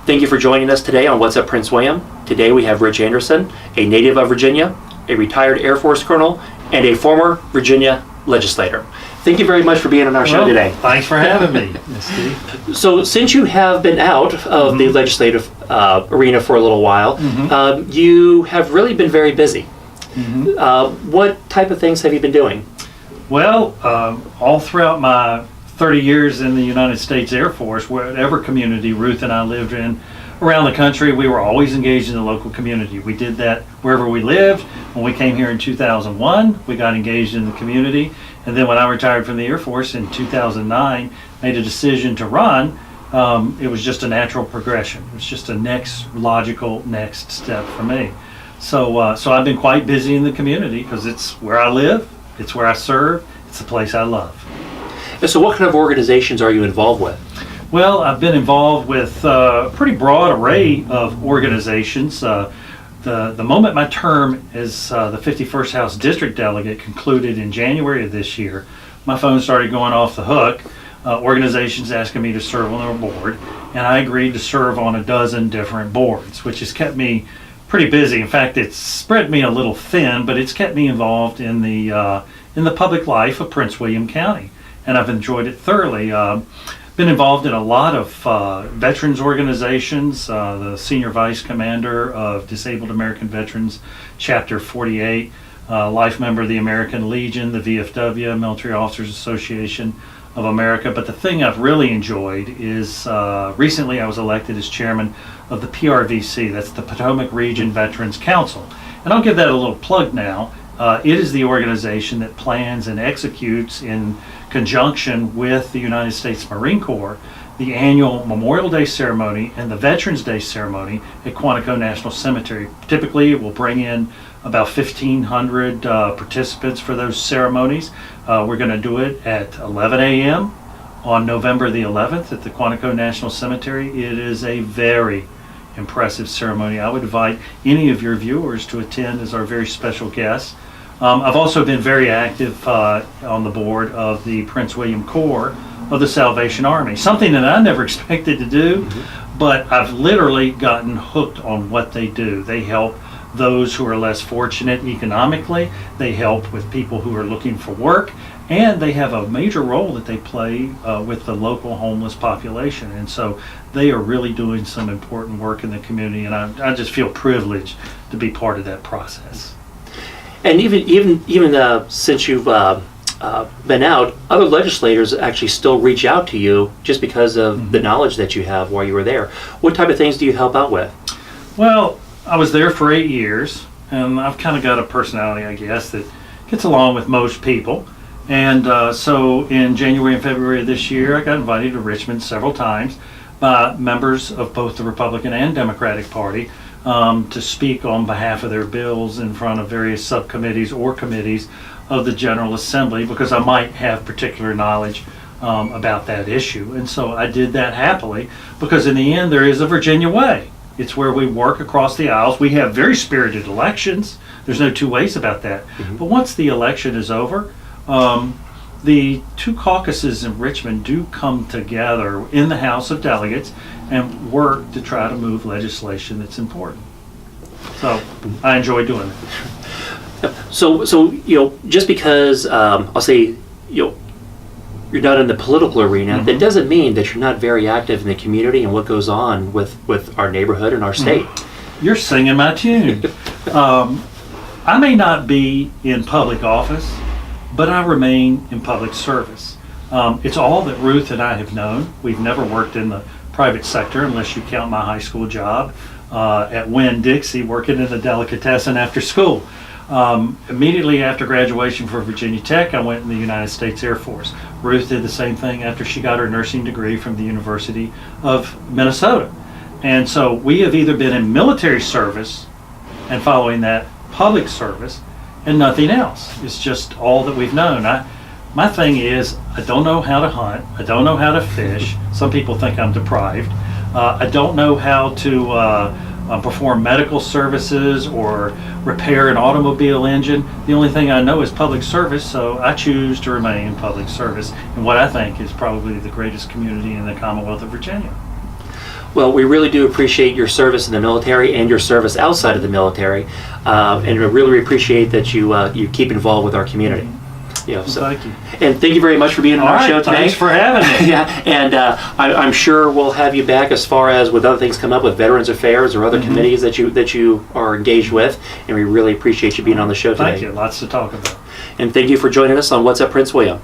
Thank you for joining us today on What's Up Prince William. Today we have Rich Anderson, a native of Virginia, a retired Air Force colonel, and a former Virginia legislator. Thank you very much for being on our show today. Thanks for having me, Steve. So since you have been out of the legislative arena for a little while, you have really been very busy. What type of things have you been doing? Well, all throughout my 30 years in the United States Air Force, whatever community Ruth and I lived in around the country, we were always engaged in the local community. We did that wherever we lived. When we came here in 2001, we got engaged in the community. And then when I retired from the Air Force in 2009, made a decision to run, it was just a natural progression. It was just a logical next step for me. So I've been quite busy in the community because it's where I live, it's where I serve, it's the place I love. And so what kind of organizations are you involved with? Well, I've been involved with a pretty broad array of organizations. The moment my term as the 51st House District Delegate concluded in January of this year, my phone started going off the hook. Organizations asking me to serve on their board, and I agreed to serve on a dozen different boards, which has kept me pretty busy. In fact, it's spread me a little thin, but it's kept me involved in the public life of Prince William County, and I've enjoyed it thoroughly. Been involved in a lot of veterans organizations, the Senior Vice Commander of Disabled American Veterans, Chapter 48, life member of the American Legion, the VFW, Military Officers Association of America. But the thing I've really enjoyed is recently I was elected as chairman of the PRVC, that's the Potomac Region Veterans Council. And I'll give that a little plug now. It is the organization that plans and executes in conjunction with the United States Marine Corps the annual Memorial Day ceremony and the Veterans Day ceremony at Quantico National Cemetery. Typically, it will bring in about 1,500 participants for those ceremonies. We're going to do it at 11 a.m. on November the 11th at the Quantico National Cemetery. It is a very impressive ceremony. I would invite any of your viewers to attend as our very special guests. I've also been very active on the board of the Prince William Corps of the Salvation Army, something that I never expected to do, but I've literally gotten hooked on what they do. They help those who are less fortunate economically, they help with people who are looking for work, and they have a major role that they play with the local homeless population. And so they are really doing some important work in the community, and I just feel privileged to be part of that process. And even since you've been out, other legislators actually still reach out to you just because of the knowledge that you have while you were there. What type of things do you help out with? Well, I was there for 8 years, and I've kind of got a personality, I guess, that gets along with most people. And so in January and February of this year, I got invited to Richmond several times by members of both the Republican and Democratic Party to speak on behalf of their bills in front of various subcommittees or committees of the General Assembly, because I might have particular knowledge about that issue. And so I did that happily, because in the end there is a Virginia way. It's where we work across the aisles. We have very spirited elections. There's no two ways about that. But once the election is over, the two caucuses in Richmond do come together in the House of Delegates and work to try to move legislation that's important. So I enjoy doing it. So just because I'll say you're not in the political arena, that doesn't mean that you're not very active in the community and what goes on with our neighborhood and our state. You're singing my tune. I may not be in public office, but I remain in public service. It's all that Ruth and I have known. We've never worked in the private sector unless you count my high school job at Winn-Dixie, working in the delicatessen after school. Immediately after graduation from Virginia Tech, I went in the United States Air Force. Ruth did the same thing after she got her nursing degree from the University of Minnesota. And so we have either been in military service and following that public service and nothing else. It's just all that we've known. My thing is, I don't know how to hunt. I don't know how to fish. Some people think I'm deprived. I don't know how to perform medical services or repair an automobile engine. The only thing I know is public service, so I choose to remain in public service in what I think is probably the greatest community in the Commonwealth of Virginia. Well, we really do appreciate your service in the military and your service outside of the military, and we really appreciate that you keep involved with our community. So Thank you. and thank you very much for being on All our right, show today. thanks for having me. Yeah, and I'm sure we'll have you back as far as with other things come up with Veterans Affairs or other committees that you are engaged with, and we really appreciate you being on the show today. Thank you. Lots to talk about. And thank you for joining us on What's Up Prince William.